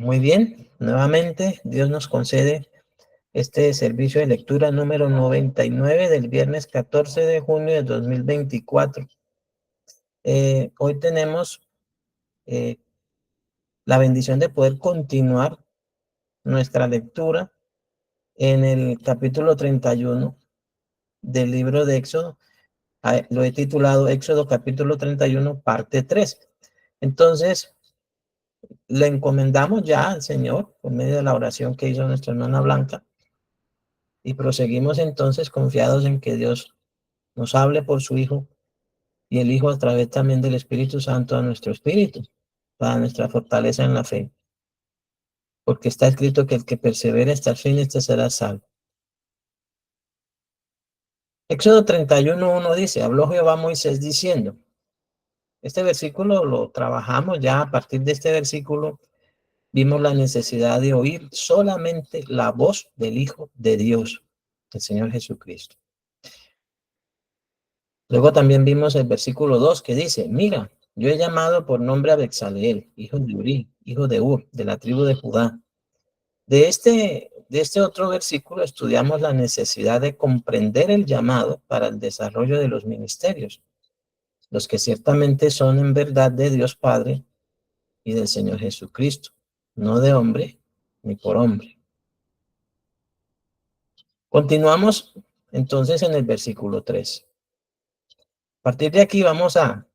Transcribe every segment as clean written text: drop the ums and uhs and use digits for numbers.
Muy bien, nuevamente Dios nos concede este servicio de lectura número 99 del viernes 14 de junio de 2024. Hoy tenemos eh, la bendición de poder continuar nuestra lectura en el capítulo 31 del libro de Éxodo. Lo he titulado Éxodo capítulo 31, parte 3. Entonces, le encomendamos ya al Señor por medio de la oración que hizo nuestra hermana Blanca y proseguimos entonces confiados en que Dios nos hable por su Hijo y el Hijo a través también del Espíritu Santo a nuestro espíritu, para nuestra fortaleza en la fe. Porque está escrito que el que persevera hasta el fin, este será salvo. Éxodo 31:1 dice, habló Jehová a Moisés diciendo, este versículo lo trabajamos ya. A partir de este versículo vimos la necesidad de oír solamente la voz del Hijo de Dios, el Señor Jesucristo. Luego también vimos el versículo 2 que dice, mira, yo he llamado por nombre a Bezaleel, hijo de Uri, hijo de Ur, de la tribu de Judá. De este otro versículo estudiamos la necesidad de comprender el llamado para el desarrollo de los ministerios, los que ciertamente son en verdad de Dios Padre y del Señor Jesucristo, no de hombre ni por hombre. Continuamos entonces en el versículo 3. A partir de aquí vamos a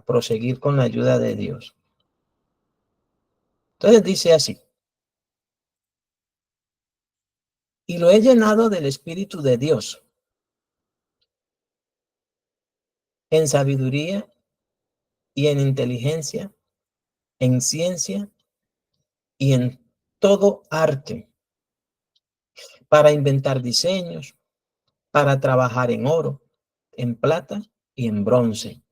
proseguir con la ayuda de Dios. Entonces dice así, y lo he llenado del Espíritu de Dios, en sabiduría y en inteligencia, en ciencia y en todo arte, para inventar diseños, para trabajar en oro, en plata y en bronce,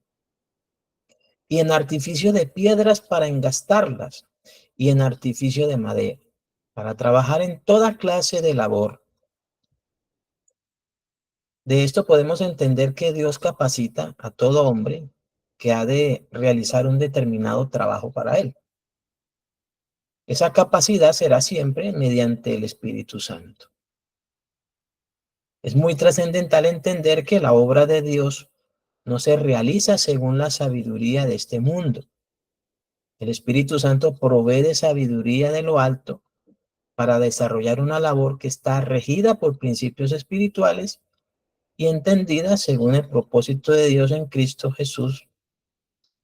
y en artificio de piedras para engastarlas, y en artificio de madera, para trabajar en toda clase de labor. De esto podemos entender que Dios capacita a todo hombre que ha de realizar un determinado trabajo para él. Esa capacidad será siempre mediante el Espíritu Santo. Es muy trascendental entender que la obra de Dios no se realiza según la sabiduría de este mundo. El Espíritu Santo provee de sabiduría de lo alto para desarrollar una labor que está regida por principios espirituales y entendida según el propósito de Dios en Cristo Jesús,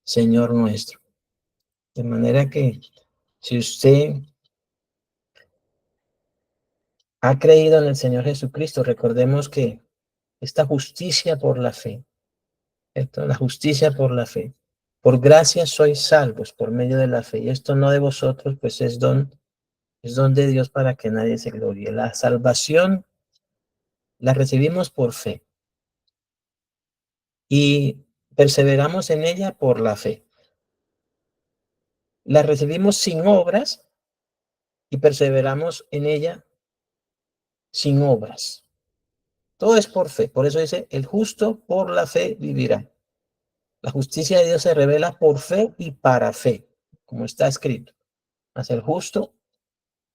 Señor nuestro. De manera que si usted ha creído en el Señor Jesucristo, recordemos que esta justicia por la fe, ¿cierto? La justicia por la fe. Por gracia sois salvos por medio de la fe. Y esto no de vosotros, pues es don de Dios para que nadie se gloríe. La salvación la recibimos por fe y perseveramos en ella por la fe. La recibimos sin obras y perseveramos en ella sin obras. Todo es por fe. Por eso dice, el justo por la fe vivirá. La justicia de Dios se revela por fe y para fe, como está escrito. Mas el justo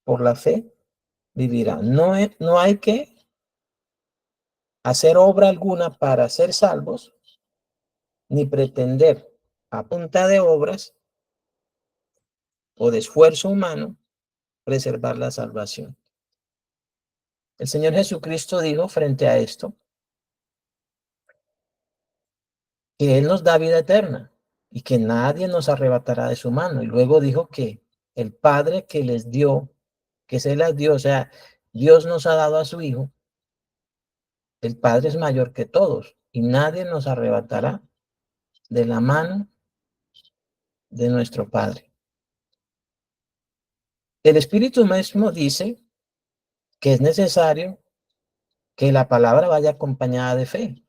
por la fe vivirá. No hay que hacer obra alguna para ser salvos, ni pretender a punta de obras o de esfuerzo humano preservar la salvación. El Señor Jesucristo dijo frente a esto que Él nos da vida eterna y que nadie nos arrebatará de su mano. Y luego dijo que el Padre que les dio, que se las dio, o sea, Dios nos ha dado a su Hijo, el Padre es mayor que todos y nadie nos arrebatará de la mano de nuestro Padre. El Espíritu mismo dice que es necesario que la palabra vaya acompañada de fe,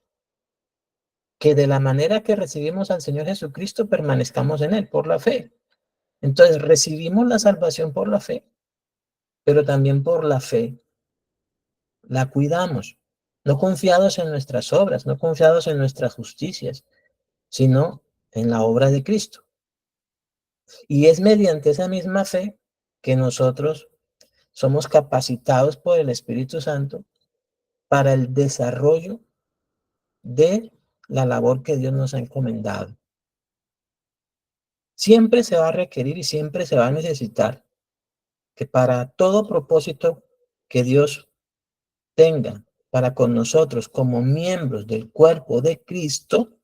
que de la manera que recibimos al Señor Jesucristo permanezcamos en Él, por la fe. Entonces recibimos la salvación por la fe, pero también por la fe la cuidamos, no confiados en nuestras obras, no confiados en nuestras justicias, sino en la obra de Cristo. Y es mediante esa misma fe que nosotros somos capacitados por el Espíritu Santo para el desarrollo de la labor que Dios nos ha encomendado. Siempre se va a requerir y siempre se va a necesitar que para todo propósito que Dios tenga para con nosotros como miembros del cuerpo de Cristo,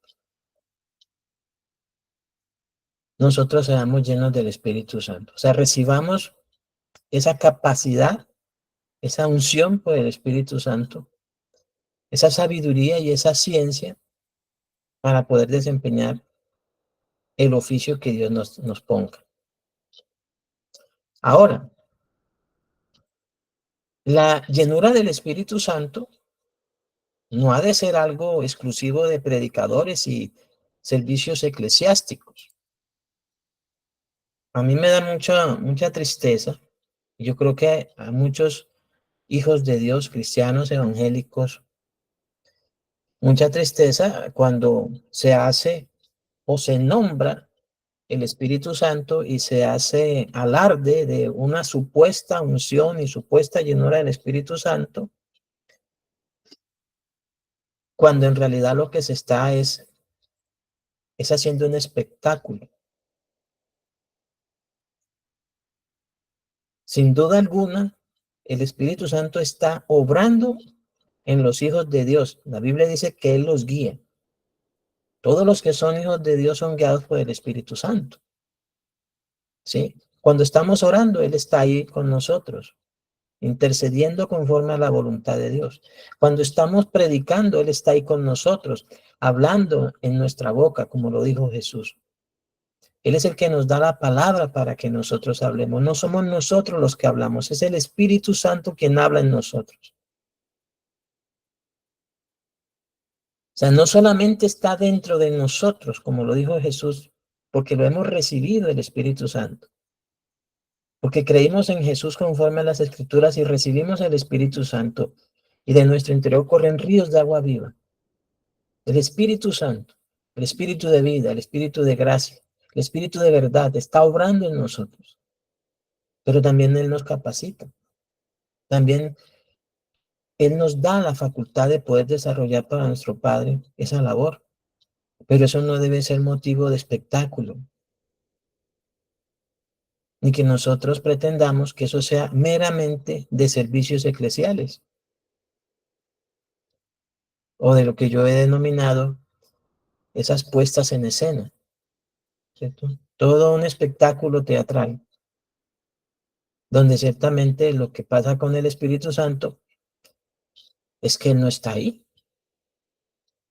nosotros seamos llenos del Espíritu Santo. O sea, recibamos esa capacidad, esa unción por el Espíritu Santo, esa sabiduría y esa ciencia para poder desempeñar el oficio que Dios nos ponga. Ahora, la llenura del Espíritu Santo no ha de ser algo exclusivo de predicadores y servicios eclesiásticos. A mí me da mucha tristeza. Yo creo que a muchos hijos de Dios, cristianos, evangélicos, mucha tristeza cuando se hace o se nombra el Espíritu Santo y se hace alarde de una supuesta unción y supuesta llenura del Espíritu Santo, cuando en realidad lo que se está es haciendo un espectáculo. Sin duda alguna, el Espíritu Santo está obrando en los hijos de Dios. La Biblia dice que Él los guía. Todos los que son hijos de Dios son guiados por el Espíritu Santo. ¿Sí? Cuando estamos orando, Él está ahí con nosotros, intercediendo conforme a la voluntad de Dios. Cuando estamos predicando, Él está ahí con nosotros, hablando en nuestra boca, como lo dijo Jesús. Él es el que nos da la palabra para que nosotros hablemos. No somos nosotros los que hablamos, es el Espíritu Santo quien habla en nosotros. O sea, no solamente está dentro de nosotros, como lo dijo Jesús, porque lo hemos recibido el Espíritu Santo, porque creímos en Jesús conforme a las Escrituras y recibimos el Espíritu Santo, y de nuestro interior corren ríos de agua viva. El Espíritu Santo, el Espíritu de vida, el Espíritu de gracia, el Espíritu de verdad está obrando en nosotros, pero también Él nos capacita. También Él nos da la facultad de poder desarrollar para nuestro Padre esa labor, pero eso no debe ser motivo de espectáculo, ni que nosotros pretendamos que eso sea meramente de servicios eclesiales o de lo que yo he denominado esas puestas en escena, ¿cierto? Todo un espectáculo teatral, donde ciertamente lo que pasa con el Espíritu Santo es que Él no está ahí.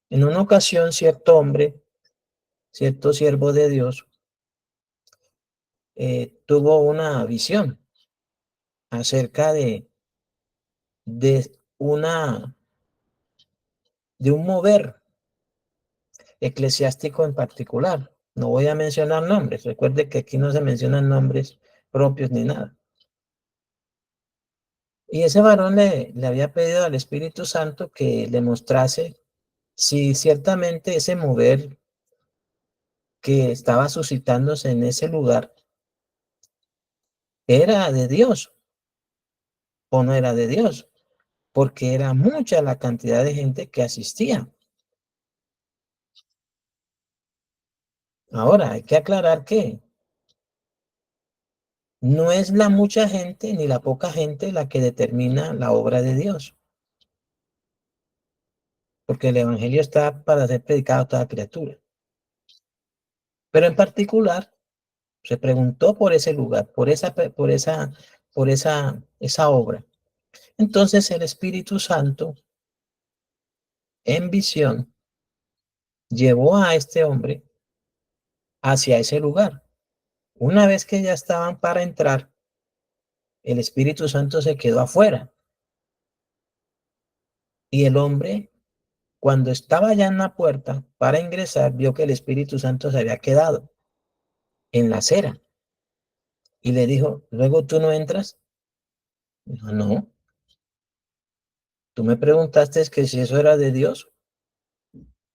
En una ocasión, cierto hombre, cierto siervo de Dios, tuvo una visión acerca de, una, de un mover eclesiástico en particular. No voy a mencionar nombres. Recuerde que aquí no se mencionan nombres propios ni nada. Y ese varón le había pedido al Espíritu Santo que le mostrase si ciertamente ese mover que estaba suscitándose en ese lugar era de Dios o no era de Dios, porque era mucha la cantidad de gente que asistía. Ahora, hay que aclarar que no es la mucha gente ni la poca gente la que determina la obra de Dios, porque el Evangelio está para ser predicado a toda criatura. Pero en particular, se preguntó por ese lugar, esa obra. Entonces el Espíritu Santo, en visión, llevó a este hombre hacia ese lugar. Una vez que ya estaban para entrar, el Espíritu Santo se quedó afuera. Y el hombre, cuando estaba ya en la puerta para ingresar, vio que el Espíritu Santo se había quedado en la acera. Y le dijo, ¿luego tú no entras? Dijo, no, tú me preguntaste que si eso era de Dios,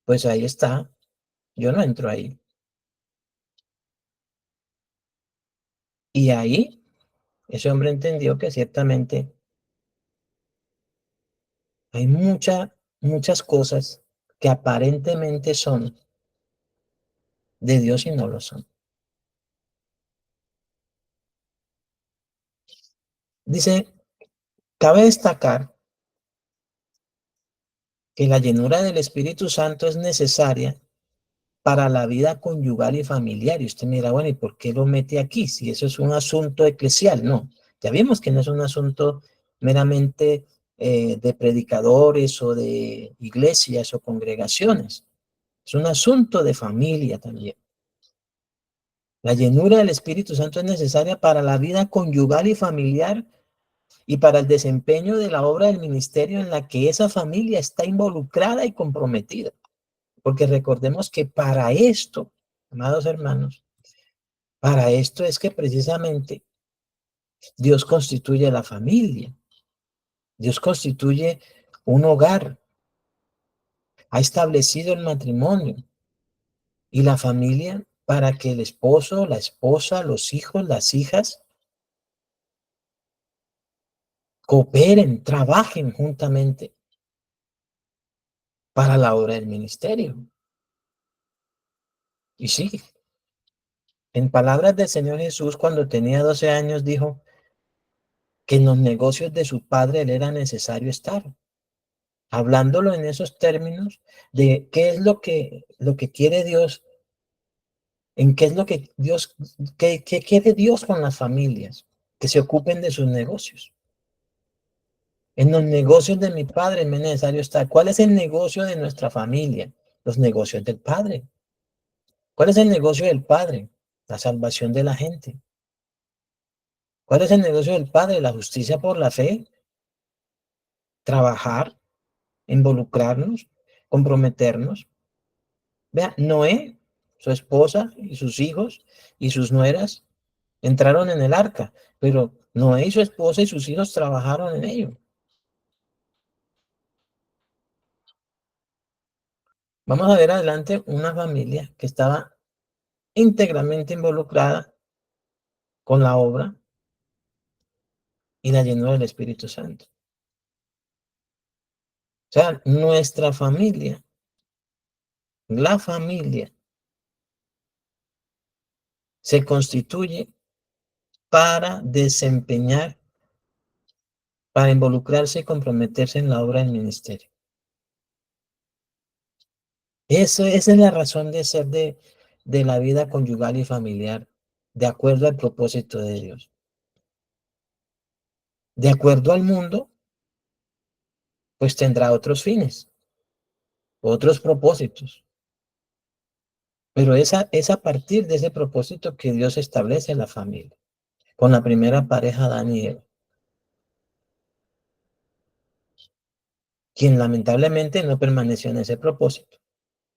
pues ahí está, yo no entro ahí. Y ahí ese hombre entendió que ciertamente hay muchas cosas que aparentemente son de Dios y no lo son. Dice, cabe destacar que la llenura del Espíritu Santo es necesaria para la vida conyugal y familiar. Y usted mira, bueno, ¿y por qué lo mete aquí? Si eso es un asunto eclesial, no. Ya vimos que no es un asunto meramente de predicadores o de iglesias o congregaciones. Es un asunto de familia también. La llenura del Espíritu Santo es necesaria para la vida conyugal y familiar y para el desempeño de la obra del ministerio en la que esa familia está involucrada y comprometida. Porque recordemos que para esto, amados hermanos, para esto es que precisamente Dios constituye la familia. Dios constituye un hogar, ha establecido el matrimonio y la familia para que el esposo, la esposa, los hijos, las hijas cooperen, trabajen juntamente para la obra del ministerio. Y sí, en palabras del Señor Jesús, cuando tenía 12 años, dijo que en los negocios de su padre él era necesario estar. Hablándolo en esos términos de qué es lo que quiere Dios, en qué es lo que Dios, qué quiere Dios con las familias, que se ocupen de sus negocios. En los negocios de mi padre me es necesario estar. ¿Cuál es el negocio de nuestra familia? Los negocios del Padre. ¿Cuál es el negocio del Padre? La salvación de la gente. ¿Cuál es el negocio del Padre? La justicia por la fe. Trabajar, involucrarnos, comprometernos. Vea, Noé, su esposa y sus hijos y sus nueras entraron en el arca, pero Noé y su esposa y sus hijos trabajaron en ello. Vamos a ver adelante una familia que estaba íntegramente involucrada con la obra y la llenó del Espíritu Santo. O sea, nuestra familia, la familia, se constituye para desempeñar, para involucrarse y comprometerse en la obra del ministerio. Esa es la razón de ser de la vida conyugal y familiar, de acuerdo al propósito de Dios. De acuerdo al mundo, pues tendrá otros fines, otros propósitos. Pero es a partir de ese propósito que Dios establece la familia, con la primera pareja, Adán y Eva, quien lamentablemente no permaneció en ese propósito.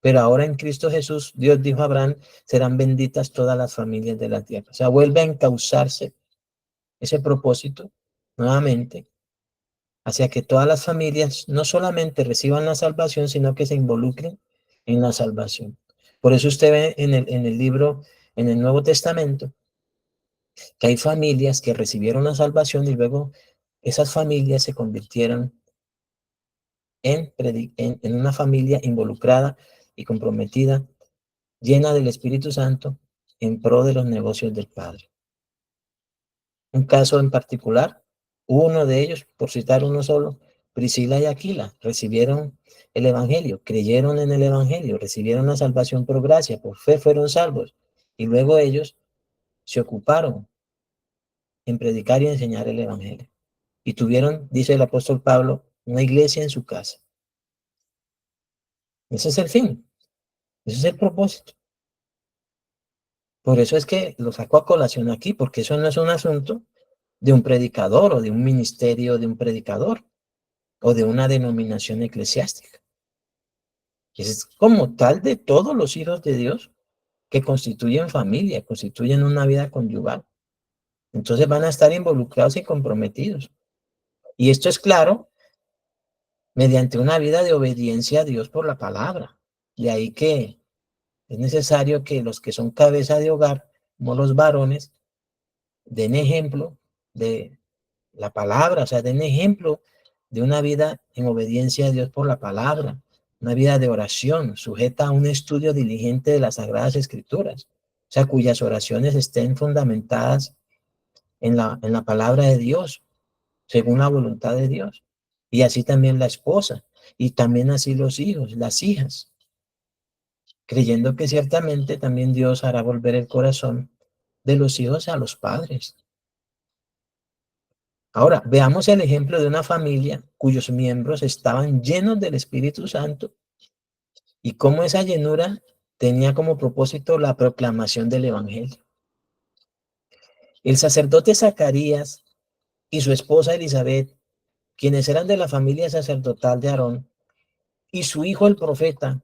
Pero ahora en Cristo Jesús, Dios dijo a Abraham, serán benditas todas las familias de la tierra. O sea, vuelve a encauzarse ese propósito nuevamente hacia que todas las familias no solamente reciban la salvación, sino que se involucren en la salvación. Por eso usted ve en el libro, en el Nuevo Testamento, que hay familias que recibieron la salvación y luego esas familias se convirtieron en una familia involucrada y comprometida, llena del Espíritu Santo, en pro de los negocios del Padre. Un caso en particular, uno de ellos, por citar uno solo, Priscila y Aquila, recibieron el Evangelio, creyeron en el Evangelio, recibieron la salvación por gracia, por fe fueron salvos, y luego ellos se ocuparon en predicar y enseñar el Evangelio. Y tuvieron, dice el apóstol Pablo, una iglesia en su casa. Ese es el fin, ese es el propósito. Por eso es que lo saco a colación aquí, porque eso no es un asunto de un predicador o de un ministerio de un predicador o de una denominación eclesiástica. Es como tal de todos los hijos de Dios que constituyen familia, constituyen una vida conyugal. Entonces van a estar involucrados y comprometidos. Y esto es claro mediante una vida de obediencia a Dios por la palabra. De ahí que es necesario que los que son cabeza de hogar, como los varones, den ejemplo de la palabra, o sea, den ejemplo de una vida en obediencia a Dios por la palabra, una vida de oración, sujeta a un estudio diligente de las Sagradas Escrituras, o sea, cuyas oraciones estén fundamentadas en la palabra de Dios, según la voluntad de Dios. Y así también la esposa, y también así los hijos, las hijas, creyendo que ciertamente también Dios hará volver el corazón de los hijos a los padres. Ahora, veamos el ejemplo de una familia cuyos miembros estaban llenos del Espíritu Santo y cómo esa llenura tenía como propósito la proclamación del Evangelio. El sacerdote Zacarías y su esposa Elizabeth, quienes eran de la familia sacerdotal de Aarón, y su hijo el profeta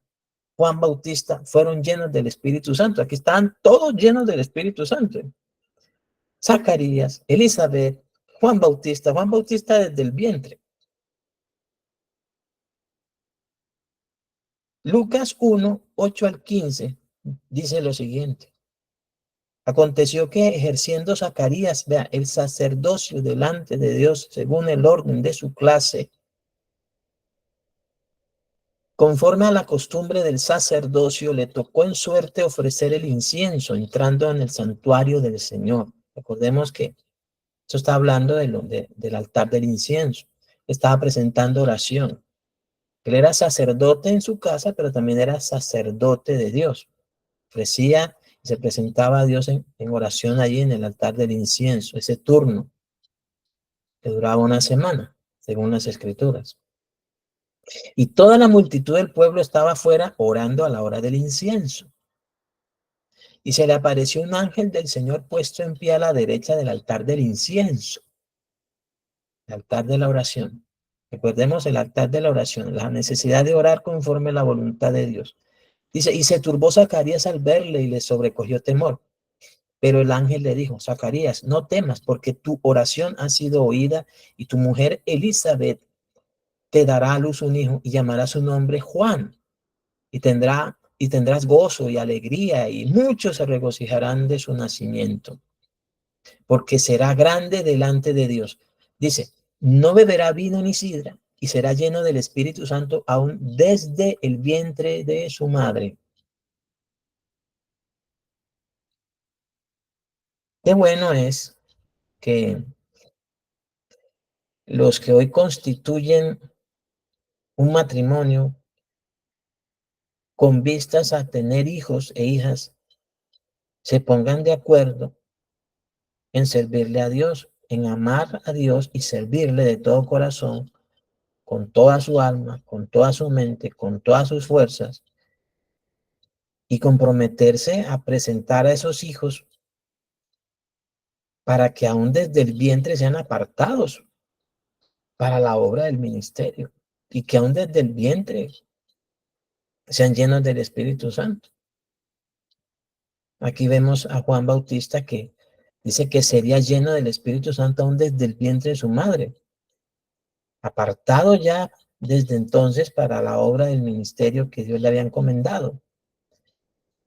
Juan Bautista, fueron llenos del Espíritu Santo. Aquí están todos llenos del Espíritu Santo. Zacarías, Elizabeth, Juan Bautista desde el vientre. Lucas 1, 8 al 15 dice lo siguiente. Aconteció que ejerciendo Zacarías, vea, el sacerdocio delante de Dios según el orden de su clase, conforme a la costumbre del sacerdocio, le tocó en suerte ofrecer el incienso entrando en el santuario del Señor. Recordemos que esto está hablando del altar del incienso. Estaba presentando oración. Él era sacerdote en su casa, pero también era sacerdote de Dios. Ofrecía y se presentaba a Dios en oración allí en el altar del incienso, ese turno que duraba una semana, según las escrituras. Y toda la multitud del pueblo estaba afuera orando a la hora del incienso. Y se le apareció un ángel del Señor puesto en pie a la derecha del altar del incienso, el altar de la oración. Recordemos el altar de la oración, la necesidad de orar conforme a la voluntad de Dios. Dice, y se turbó Zacarías al verle y le sobrecogió temor. Pero el ángel le dijo, Zacarías, no temas, porque tu oración ha sido oída y tu mujer Elizabeth te dará a luz un hijo y llamará su nombre Juan. Y tendrás gozo y alegría y muchos se regocijarán de su nacimiento, porque será grande delante de Dios. Dice, no beberá vino ni sidra y será lleno del Espíritu Santo aún desde el vientre de su madre. Qué bueno es que los que hoy constituyen un matrimonio con vistas a tener hijos e hijas se pongan de acuerdo en servirle a Dios, en amar a Dios y servirle de todo corazón, con toda su alma, con toda su mente, con todas sus fuerzas, y comprometerse a presentar a esos hijos para que aún desde el vientre sean apartados para la obra del ministerio y que aún desde el vientre sean llenos del Espíritu Santo. Aquí vemos a Juan Bautista que dice que sería lleno del Espíritu Santo aún desde el vientre de su madre, apartado ya desde entonces para la obra del ministerio que Dios le había encomendado.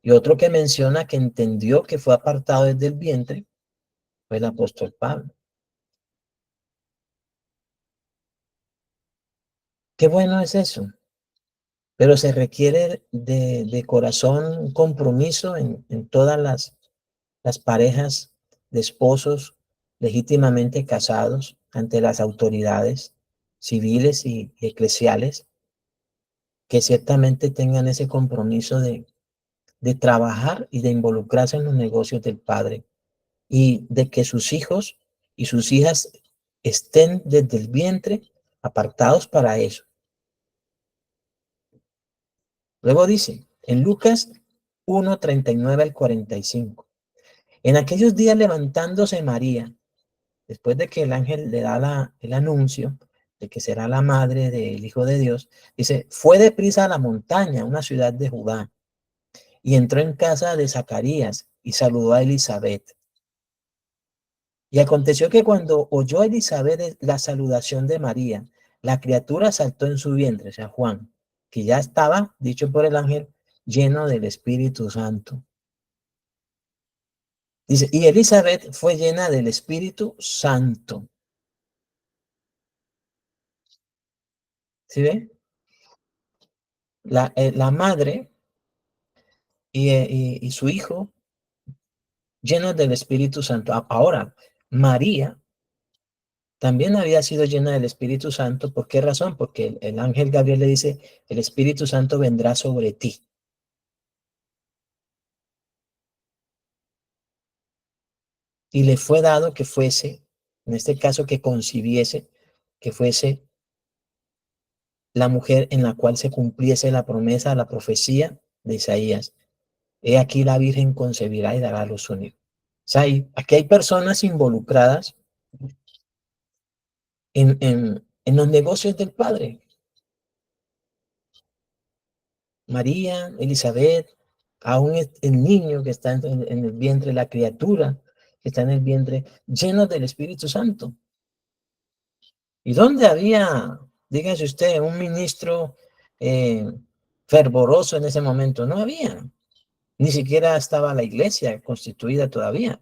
Y otro que menciona que entendió que fue apartado desde el vientre fue el apóstol Pablo. Qué bueno es eso, pero se requiere de corazón compromiso en todas las parejas de esposos legítimamente casados ante las autoridades civiles y eclesiales, que ciertamente tengan ese compromiso de trabajar y de involucrarse en los negocios del Padre y de que sus hijos y sus hijas estén desde el vientre apartados para eso. Luego dice, en Lucas 1:39 al 45, en aquellos días levantándose María, después de que el ángel le da el anuncio de que será la madre del Hijo de Dios, dice, fue deprisa a la montaña, una ciudad de Judá, y entró en casa de Zacarías y saludó a Elizabeth. Y aconteció que cuando oyó Elizabeth la saludación de María, la criatura saltó en su vientre, o sea, Juan, que ya estaba, dicho por el ángel, lleno del Espíritu Santo. Dice, y Elizabeth fue llena del Espíritu Santo. ¿Sí ve? La madre y su hijo llenos del Espíritu Santo. Ahora, María también había sido llena del Espíritu Santo. ¿Por qué razón? Porque el ángel Gabriel le dice, el Espíritu Santo vendrá sobre ti. Y le fue dado que fuese, en este caso que concibiese, que fuese la mujer en la cual se cumpliese la promesa, la profecía de Isaías. He aquí la Virgen concebirá y dará a luz un hijo. O sea, aquí hay personas involucradas en los negocios del Padre. María, Elizabeth, aún el niño que está en el vientre, la criatura que está en el vientre, llenos del Espíritu Santo. ¿Y dónde había, dígase usted, un ministro fervoroso en ese momento? No había. Ni siquiera estaba la iglesia constituida todavía.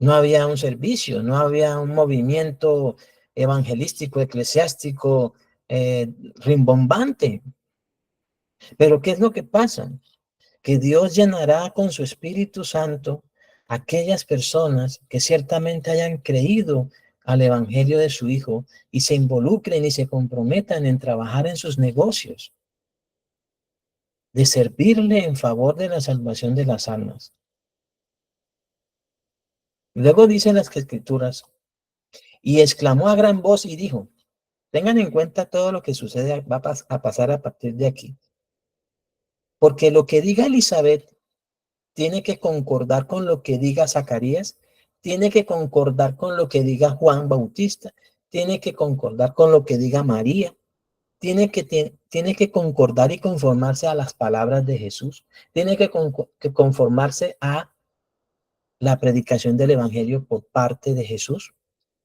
No había un servicio, no había un movimiento evangelístico, eclesiástico, rimbombante. Pero ¿qué es lo que pasa? Que Dios llenará con su Espíritu Santo aquellas personas que ciertamente hayan creído al Evangelio de su Hijo y se involucren y se comprometan en trabajar en sus negocios, de servirle en favor de la salvación de las almas. Luego dicen las Escrituras, y exclamó a gran voz y dijo, tengan en cuenta todo lo que sucede, va a pasar a partir de aquí, porque lo que diga Elizabeth tiene que concordar con lo que diga Zacarías, tiene que concordar con lo que diga Juan Bautista, tiene que concordar con lo que diga María, tiene que concordar y conformarse a las palabras de Jesús, tiene que conformarse a la predicación del Evangelio por parte de Jesús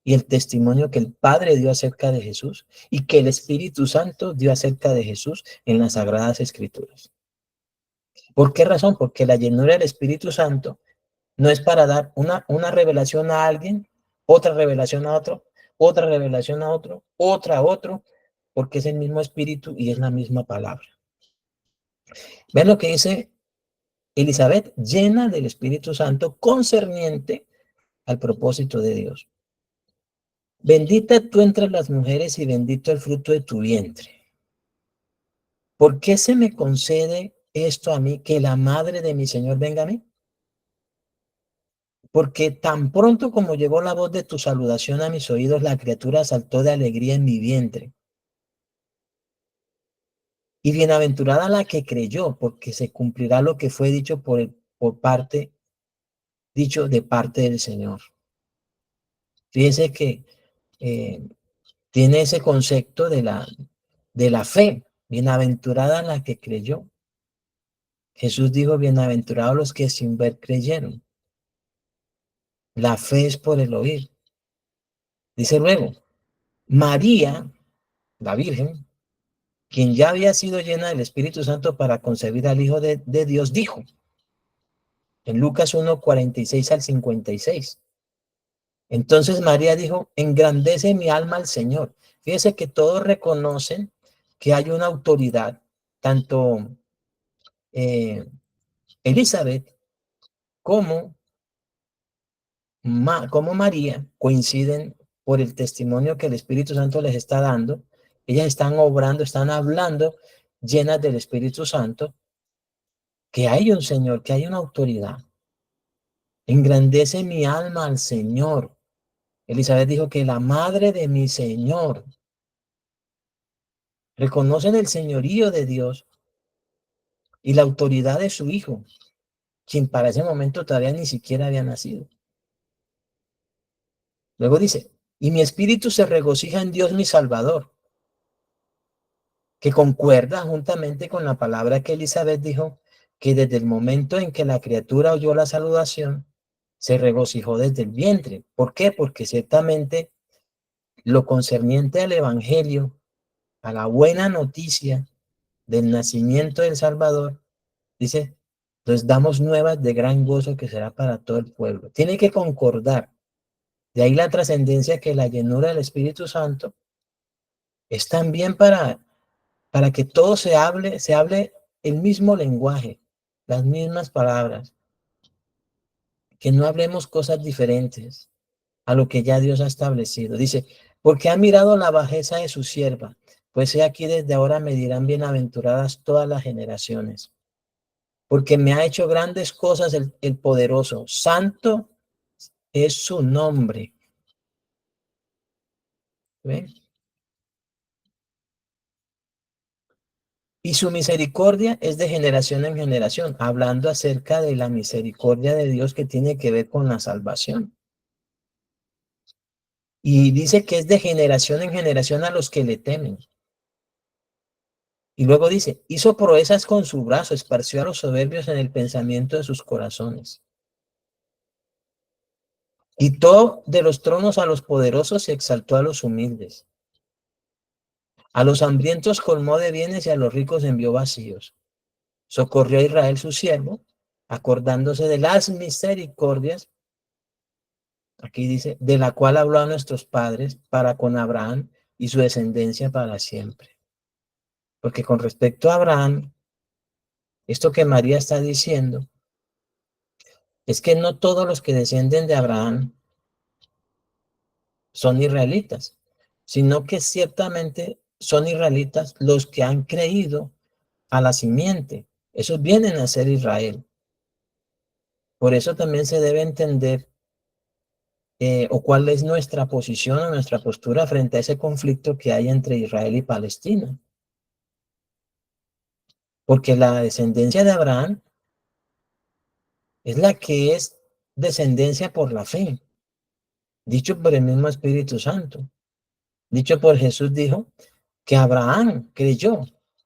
y el testimonio que el Padre dio acerca de Jesús y que el Espíritu Santo dio acerca de Jesús en las Sagradas Escrituras. ¿Por qué razón? Porque la llenura del Espíritu Santo no es para dar una revelación a alguien, otra revelación a otro, otra revelación a otro, otra a otro, porque es el mismo espíritu y es la misma palabra. Ven lo que dice Elizabeth, llena del Espíritu Santo, concerniente al propósito de Dios. Bendita tú entre las mujeres y bendito el fruto de tu vientre. ¿Por qué se me concede esto a mí, que la madre de mi Señor venga a mí? Porque tan pronto como llegó la voz de tu saludación a mis oídos, la criatura saltó de alegría en mi vientre. Y bienaventurada la que creyó, porque se cumplirá lo que fue dicho dicho de parte del Señor. Fíjense que tiene ese concepto de la fe. Bienaventurada la que creyó. Jesús dijo, bienaventurados los que sin ver creyeron. La fe es por el oír. Dice luego, María, la Virgen, quien ya había sido llena del Espíritu Santo para concebir al Hijo de Dios, dijo, en Lucas 1, 46 al 56. Entonces María dijo, engrandece mi alma al Señor. Fíjese que todos reconocen que hay una autoridad, tanto Elizabeth como, como María coinciden por el testimonio que el Espíritu Santo les está dando. Ellas están obrando, están hablando llenas del Espíritu Santo, que hay un Señor, que hay una autoridad. Engrandece mi alma al Señor. Elizabeth dijo que la madre de mi Señor. Reconocen el señorío de Dios y la autoridad de su Hijo, quien para ese momento todavía ni siquiera había nacido. Luego dice, y mi espíritu se regocija en Dios mi Salvador, que concuerda juntamente con la palabra que Elizabeth dijo, que desde el momento en que la criatura oyó la saludación, se regocijó desde el vientre. ¿Por qué? Porque ciertamente lo concerniente al Evangelio, a la buena noticia del nacimiento del Salvador, dice, Entonces damos nuevas de gran gozo que será para todo el pueblo. Tiene que concordar. De ahí la trascendencia que la llenura del Espíritu Santo es también para que todo se hable el mismo lenguaje, las mismas palabras, que no hablemos cosas diferentes a lo que ya Dios ha establecido. Dice, porque ha mirado la bajeza de su sierva, pues he aquí desde ahora me dirán bienaventuradas todas las generaciones, porque me ha hecho grandes cosas el poderoso, santo es su nombre. ¿Ven? Y su misericordia es de generación en generación, hablando acerca de la misericordia de Dios que tiene que ver con la salvación. Y dice que es de generación en generación a los que le temen. Y luego dice, hizo proezas con su brazo, esparció a los soberbios en el pensamiento de sus corazones. Quitó de los tronos a los poderosos y exaltó a los humildes. A los hambrientos colmó de bienes y a los ricos envió vacíos. Socorrió a Israel su siervo, acordándose de las misericordias, aquí dice, de la cual habló a nuestros padres para con Abraham y su descendencia para siempre. Porque con respecto a Abraham, esto que María está diciendo es que no todos los que descienden de Abraham son israelitas, sino que ciertamente son israelitas los que han creído a la simiente. Esos vienen a ser Israel. Por eso también se debe entender o cuál es nuestra posición o nuestra postura frente a ese conflicto que hay entre Israel y Palestina. Porque la descendencia de Abraham es la que es descendencia por la fe, dicho por el mismo Espíritu Santo. Dicho por Jesús dijo que Abraham creyó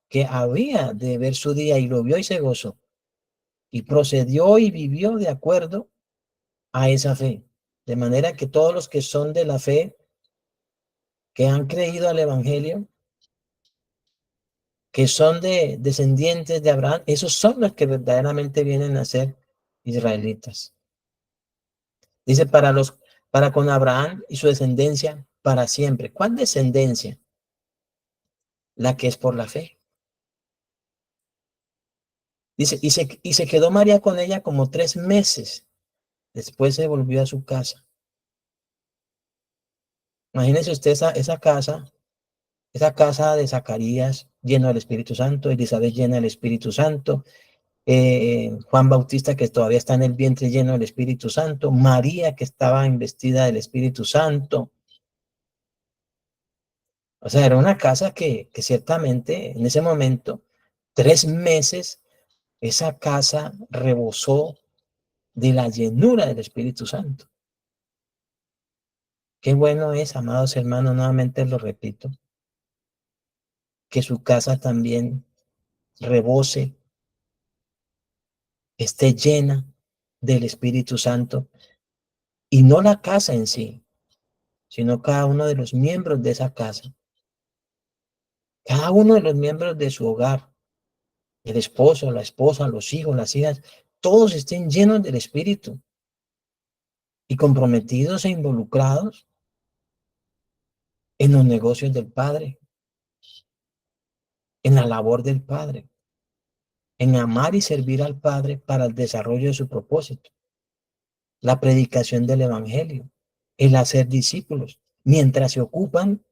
que había de ver su día y lo vio y se gozó. Y procedió y vivió de acuerdo a esa fe. De manera que todos los que son de la fe, que han creído al Evangelio, que son de descendientes de Abraham, esos son los que verdaderamente vienen a ser israelitas. Dice, para con Abraham y su descendencia para siempre. ¿Cuál descendencia? La que es por la fe. Dice, y se quedó María con ella como 3 meses. Después se volvió a su casa. Imagínese usted esa casa de Zacarías lleno del Espíritu Santo, Elizabeth llena del Espíritu Santo, Juan Bautista que todavía está en el vientre lleno del Espíritu Santo, María que estaba investida del Espíritu Santo. O sea, era una casa que ciertamente en ese momento, 3 meses, esa casa rebosó de la llenura del Espíritu Santo. Qué bueno es, amados hermanos, nuevamente lo repito, que su casa también rebose, esté llena del Espíritu Santo, y no la casa en sí, sino cada uno de los miembros de esa casa, cada uno de los miembros de su hogar, el esposo, la esposa, los hijos, las hijas, todos estén llenos del Espíritu y comprometidos e involucrados en los negocios del Padre, en la labor del Padre, en amar y servir al Padre para el desarrollo de su propósito, la predicación del Evangelio, el hacer discípulos, mientras se ocupan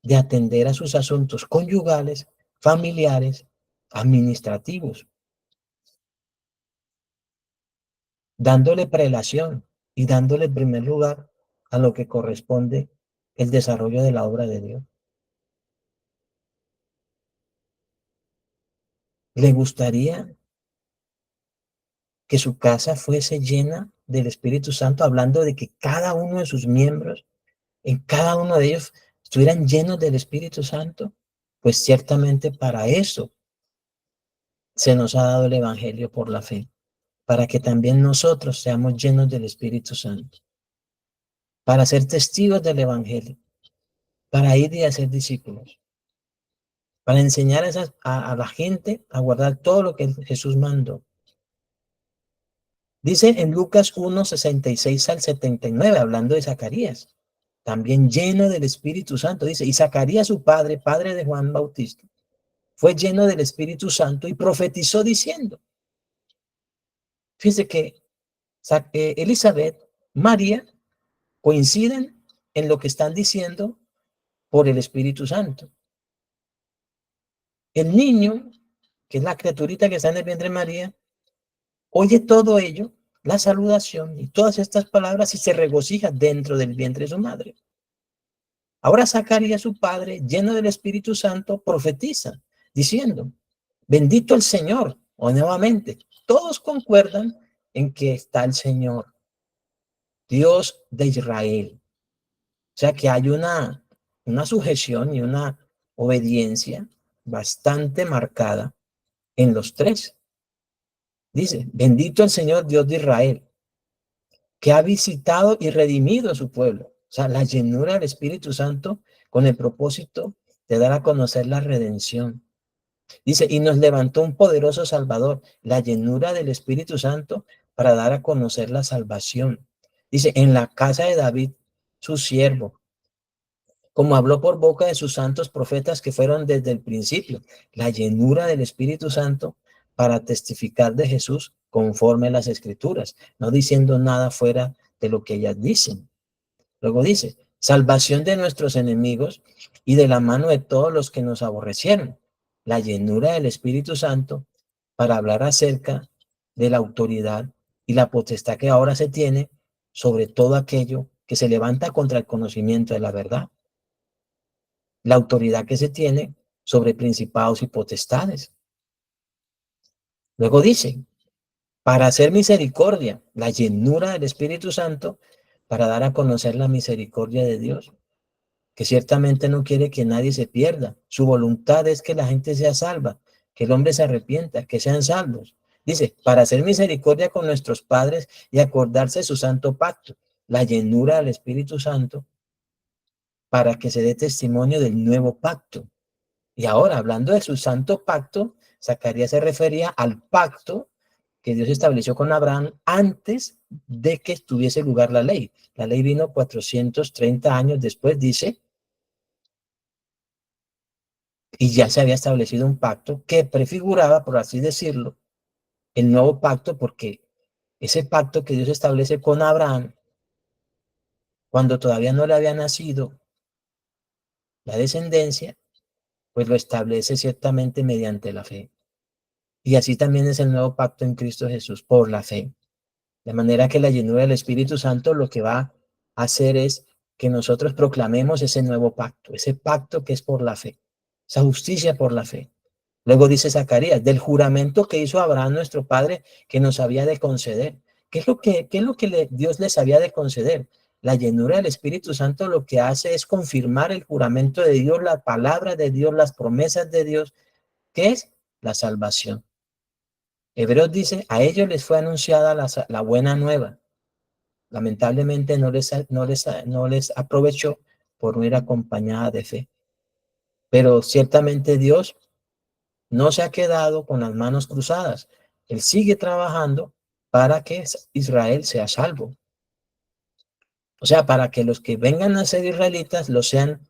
de atender a sus asuntos conyugales, familiares, administrativos, dándole prelación y dándole primer lugar a lo que corresponde el desarrollo de la obra de Dios. ¿Le gustaría que su casa fuese llena del Espíritu Santo, hablando de que cada uno de sus miembros, en cada uno de ellos, estuvieran llenos del Espíritu Santo? Pues ciertamente para eso se nos ha dado el Evangelio por la fe, para que también nosotros seamos llenos del Espíritu Santo, para ser testigos del Evangelio, para ir y hacer discípulos, para enseñar a la gente a guardar todo lo que Jesús mandó. Dice en Lucas 1:66 al 79, hablando de Zacarías, también lleno del Espíritu Santo. Dice, y Zacarías su padre, padre de Juan Bautista, fue lleno del Espíritu Santo y profetizó diciendo, fíjese que Elizabeth, María, coinciden en lo que están diciendo por el Espíritu Santo. El niño, que es la criaturita que está en el vientre de María, oye todo ello, la saludación y todas estas palabras y se regocija dentro del vientre de su madre. Ahora Zacarías, su padre, lleno del Espíritu Santo, profetiza, diciendo, bendito el Señor, o nuevamente, todos concuerdan en que está el Señor, Dios de Israel. O sea que hay una sujeción y una obediencia bastante marcada en los tres. Dice, bendito el Señor Dios de Israel, que ha visitado y redimido a su pueblo. O sea, la llenura del Espíritu Santo con el propósito de dar a conocer la redención. Dice, y nos levantó un poderoso Salvador, la llenura del Espíritu Santo para dar a conocer la salvación. Dice, en la casa de David, su siervo, como habló por boca de sus santos profetas que fueron desde el principio, la llenura del Espíritu Santo para testificar de Jesús conforme a las Escrituras, no diciendo nada fuera de lo que ellas dicen. Luego dice, salvación de nuestros enemigos y de la mano de todos los que nos aborrecieron, la llenura del Espíritu Santo para hablar acerca de la autoridad y la potestad que ahora se tiene sobre todo aquello que se levanta contra el conocimiento de la verdad, la autoridad que se tiene sobre principados y potestades. Luego dice, para hacer misericordia, la llenura del Espíritu Santo para dar a conocer la misericordia de Dios, que ciertamente no quiere que nadie se pierda. Su voluntad es que la gente sea salva, que el hombre se arrepienta, que sean salvos. Dice, para hacer misericordia con nuestros padres y acordarse de su santo pacto, la llenura del Espíritu Santo para que se dé testimonio del nuevo pacto. Y ahora, hablando de su santo pacto, Zacarías se refería al pacto que Dios estableció con Abraham antes de que tuviese lugar la ley. La ley vino 430 años después, dice, y ya se había establecido un pacto que prefiguraba, por así decirlo, el nuevo pacto, porque ese pacto que Dios establece con Abraham, cuando todavía no le había nacido la descendencia, pues lo establece ciertamente mediante la fe. Y así también es el nuevo pacto en Cristo Jesús, por la fe. De manera que la llenura del Espíritu Santo lo que va a hacer es que nosotros proclamemos ese nuevo pacto, ese pacto que es por la fe, esa justicia por la fe. Luego dice Zacarías, del juramento que hizo Abraham nuestro padre que nos había de conceder. ¿Qué es lo que Dios les había de conceder? La llenura del Espíritu Santo lo que hace es confirmar el juramento de Dios, la palabra de Dios, las promesas de Dios, que es la salvación. Hebreos dice, a ellos les fue anunciada la buena nueva. Lamentablemente no les aprovechó por no ir acompañada de fe. Pero ciertamente Dios no se ha quedado con las manos cruzadas. Él sigue trabajando para que Israel sea salvo. O sea, para que los que vengan a ser israelitas lo sean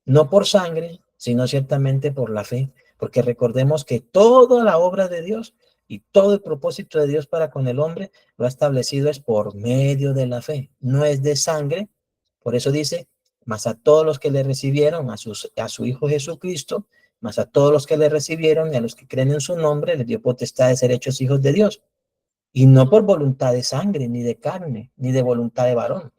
no por sangre, sino ciertamente por la fe. Porque recordemos que toda la obra de Dios y todo el propósito de Dios para con el hombre lo ha establecido es por medio de la fe. No es de sangre. Por eso dice, mas a todos los que le recibieron, a su Hijo Jesucristo, mas a todos los que le recibieron y a los que creen en su nombre, les dio potestad de ser hechos hijos de Dios. Y no por voluntad de sangre, ni de carne, ni de voluntad de varón.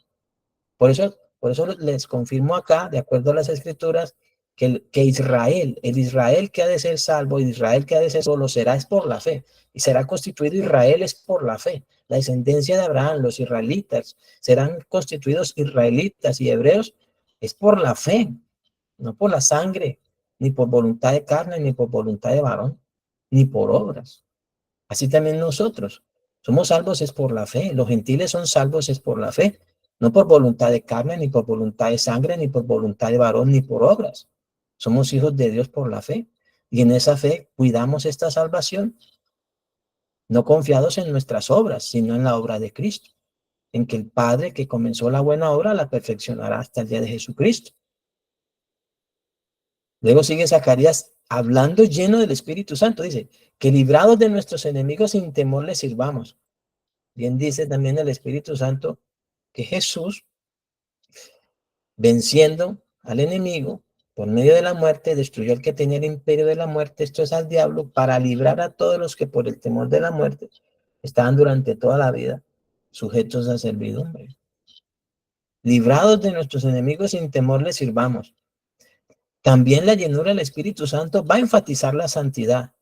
Por eso les confirmo acá, de acuerdo a las escrituras, que Israel, el Israel que ha de ser salvo, el Israel que ha de ser solo, será es por la fe. Y será constituido Israel es por la fe. La descendencia de Abraham, los israelitas, serán constituidos israelitas y hebreos, es por la fe, no por la sangre, ni por voluntad de carne, ni por voluntad de varón, ni por obras. Así también nosotros somos salvos es por la fe. Los gentiles son salvos es por la fe, no por voluntad de carne, ni por voluntad de sangre, ni por voluntad de varón, ni por obras. Somos hijos de Dios por la fe. Y en esa fe cuidamos esta salvación, no confiados en nuestras obras, sino en la obra de Cristo, en que el Padre que comenzó la buena obra la perfeccionará hasta el día de Jesucristo. Luego sigue Zacarías hablando lleno del Espíritu Santo. Dice, que librados de nuestros enemigos sin temor les sirvamos. Bien dice también el Espíritu Santo que Jesús, venciendo al enemigo por medio de la muerte, destruyó al que tenía el imperio de la muerte, esto es al diablo, para librar a todos los que por el temor de la muerte estaban durante toda la vida sujetos a servidumbre. Librados de nuestros enemigos sin temor les sirvamos. También la llenura del Espíritu Santo va a enfatizar la santidad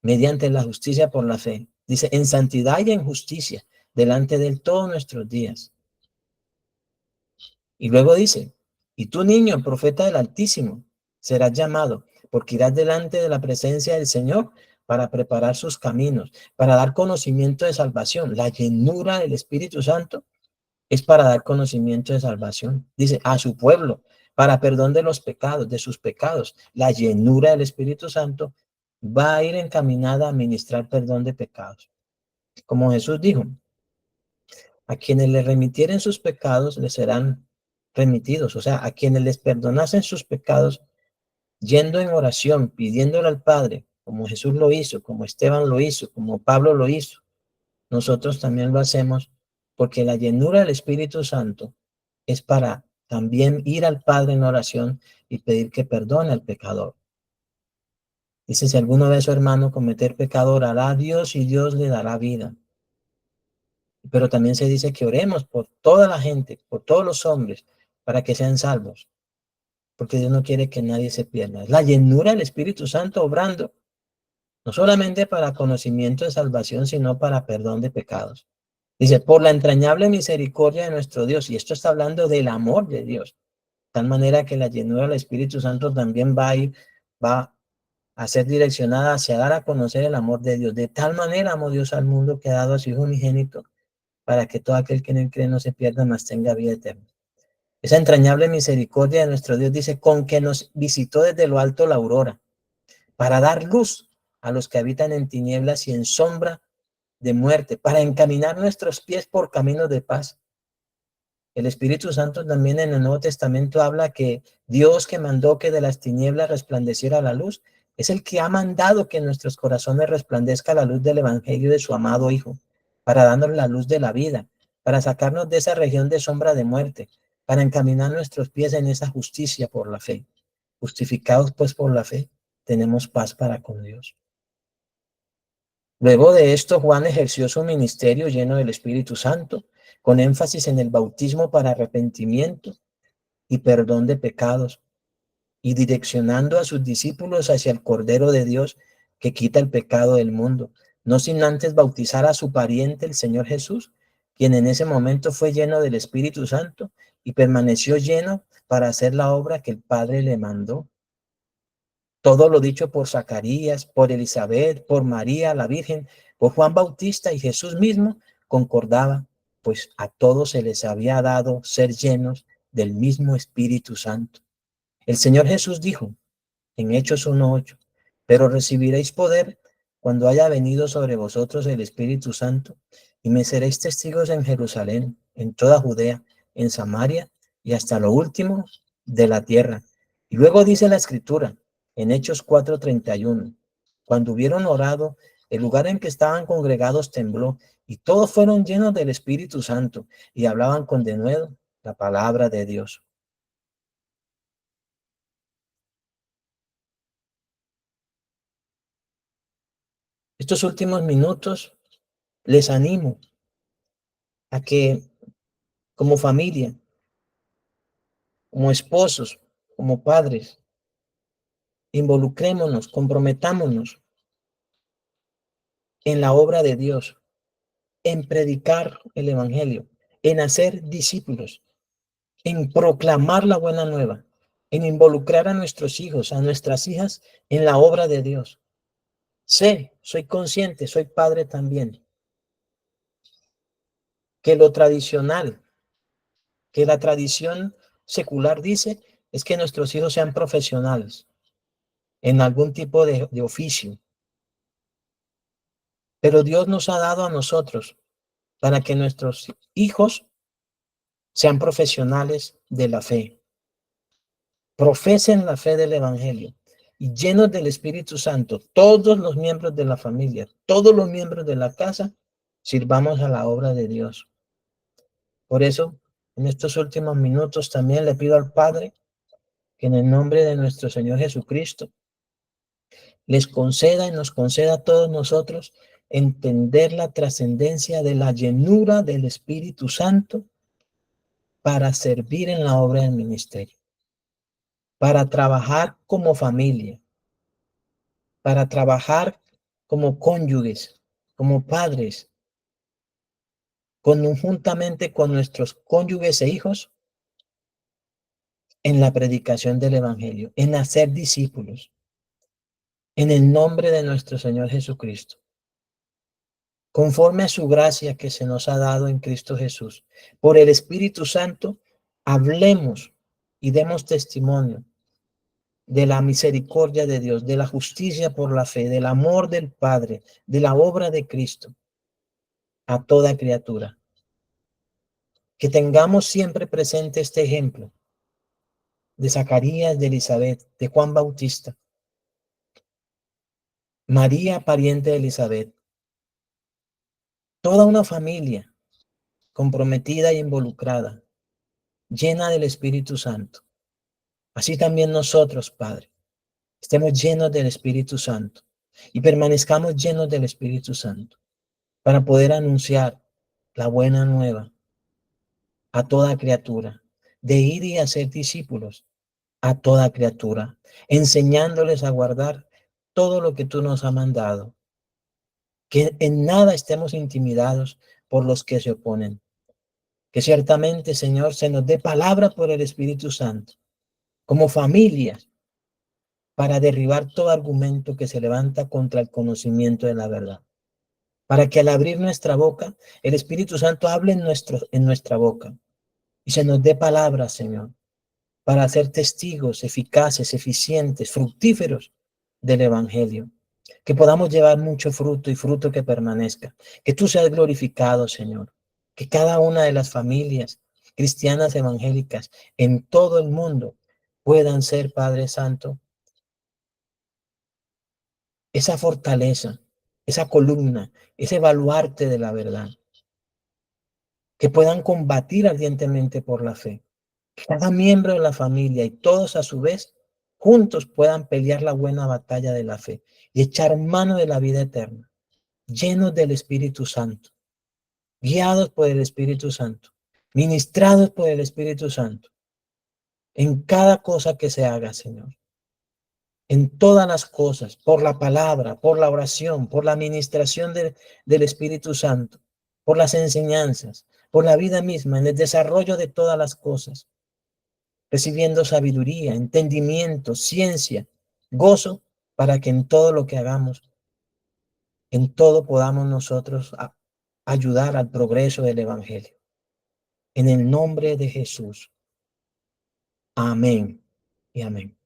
mediante la justicia por la fe. Dice, en santidad y en justicia, delante de él todos nuestros días. Y luego dice, y tú, niño, profeta del Altísimo, serás llamado, porque irás delante de la presencia del Señor para preparar sus caminos, para dar conocimiento de salvación. La llenura del Espíritu Santo es para dar conocimiento de salvación. Dice, a su pueblo, para perdón de los pecados, de sus pecados. La llenura del Espíritu Santo va a ir encaminada a ministrar perdón de pecados. Como Jesús dijo, a quienes le remitieren sus pecados les serán remitidos. O sea, a quienes les perdonasen sus pecados, yendo en oración, pidiéndole al Padre, como Jesús lo hizo, como Esteban lo hizo, como Pablo lo hizo, nosotros también lo hacemos porque la llenura del Espíritu Santo es para también ir al Padre en oración y pedir que perdone al pecador. Dice, si alguno ve a su hermano cometer pecado, orará a Dios y Dios le dará vida. Pero también se dice que oremos por toda la gente, por todos los hombres, para que sean salvos, porque Dios no quiere que nadie se pierda. Es la llenura del Espíritu Santo obrando, no solamente para conocimiento de salvación, sino para perdón de pecados. Dice, por la entrañable misericordia de nuestro Dios, y esto está hablando del amor de Dios, de tal manera que la llenura del Espíritu Santo también va a ser direccionada hacia dar a conocer el amor de Dios. De tal manera amó Dios al mundo que ha dado a su Hijo unigénito, para que todo aquel que en él cree no se pierda, mas tenga vida eterna. Esa entrañable misericordia de nuestro Dios dice, con que nos visitó desde lo alto la aurora, para dar luz a los que habitan en tinieblas y en sombra de muerte, para encaminar nuestros pies por caminos de paz. El Espíritu Santo también en el Nuevo Testamento habla que Dios, que mandó que de las tinieblas resplandeciera la luz, es el que ha mandado que en nuestros corazones resplandezca la luz del Evangelio de su amado Hijo, para darnos la luz de la vida, para sacarnos de esa región de sombra de muerte, para encaminar nuestros pies en esa justicia por la fe. Justificados pues por la fe, tenemos paz para con Dios. Luego de esto, Juan ejerció su ministerio lleno del Espíritu Santo, con énfasis en el bautismo para arrepentimiento y perdón de pecados, y direccionando a sus discípulos hacia el Cordero de Dios que quita el pecado del mundo, no sin antes bautizar a su pariente, el Señor Jesús, quien en ese momento fue lleno del Espíritu Santo y permaneció lleno para hacer la obra que el Padre le mandó. Todo lo dicho por Zacarías, por Elizabeth, por María, la Virgen, por Juan Bautista y Jesús mismo concordaba, pues a todos se les había dado ser llenos del mismo Espíritu Santo. El Señor Jesús dijo en Hechos 1:8, pero recibiréis poder cuando haya venido sobre vosotros el Espíritu Santo, y me seréis testigos en Jerusalén, en toda Judea, en Samaria y hasta lo último de la tierra. Y luego dice la Escritura, en Hechos 4:31, cuando hubieron orado, el lugar en que estaban congregados tembló, y todos fueron llenos del Espíritu Santo, y hablaban con denuedo la palabra de Dios. Estos últimos minutos les animo a que como familia, como esposos, como padres, involucrémonos, comprometámonos en la obra de Dios, en predicar el Evangelio, en hacer discípulos, en proclamar la buena nueva, en involucrar a nuestros hijos, a nuestras hijas en la obra de Dios. Soy consciente, soy padre también, que lo tradicional, que la tradición secular dice, es que nuestros hijos sean profesionales en algún tipo de oficio. Pero Dios nos ha dado a nosotros para que nuestros hijos sean profesionales de la fe, profesen la fe del Evangelio y llenos del Espíritu Santo, todos los miembros de la familia, todos los miembros de la casa, sirvamos a la obra de Dios. Por eso, en estos últimos minutos también le pido al Padre que en el nombre de nuestro Señor Jesucristo les conceda y nos conceda a todos nosotros entender la trascendencia de la llenura del Espíritu Santo para servir en la obra del ministerio, para trabajar como familia, para trabajar como cónyuges, como padres, conjuntamente con nuestros cónyuges e hijos en la predicación del Evangelio, en hacer discípulos, en el nombre de nuestro Señor Jesucristo, conforme a su gracia que se nos ha dado en Cristo Jesús. Por el Espíritu Santo, hablemos y demos testimonio de la misericordia de Dios, de la justicia por la fe, del amor del Padre, de la obra de Cristo a toda criatura. Que tengamos siempre presente este ejemplo de Zacarías, de Elizabeth, de Juan Bautista, María, pariente de Elizabeth, toda una familia comprometida e involucrada, llena del Espíritu Santo. Así también nosotros, Padre, estemos llenos del Espíritu Santo y permanezcamos llenos del Espíritu Santo para poder anunciar la buena nueva a toda criatura, de ir y hacer discípulos a toda criatura, enseñándoles a guardar todo lo que tú nos has mandado, que en nada estemos intimidados por los que se oponen, que ciertamente, Señor, se nos dé palabra por el Espíritu Santo, como familias, para derribar todo argumento que se levanta contra el conocimiento de la verdad. Para que al abrir nuestra boca, el Espíritu Santo hable en nuestra boca y se nos dé palabra, Señor, para ser testigos eficaces, eficientes, fructíferos del Evangelio. Que podamos llevar mucho fruto y fruto que permanezca. Que tú seas glorificado, Señor. Que cada una de las familias cristianas evangélicas en todo el mundo puedan ser, Padre Santo, esa fortaleza, esa columna, ese baluarte de la verdad. Que puedan combatir ardientemente por la fe. Cada miembro de la familia y todos a su vez juntos puedan pelear la buena batalla de la fe y echar mano de la vida eterna, llenos del Espíritu Santo, guiados por el Espíritu Santo, ministrados por el Espíritu Santo, en cada cosa que se haga, Señor, en todas las cosas, por la palabra, por la oración, por la administración del Espíritu Santo, por las enseñanzas, por la vida misma, en el desarrollo de todas las cosas, recibiendo sabiduría, entendimiento, ciencia, gozo, para que en todo lo que hagamos, en todo podamos nosotros ayudar al progreso del Evangelio. En el nombre de Jesús. Amén y amén.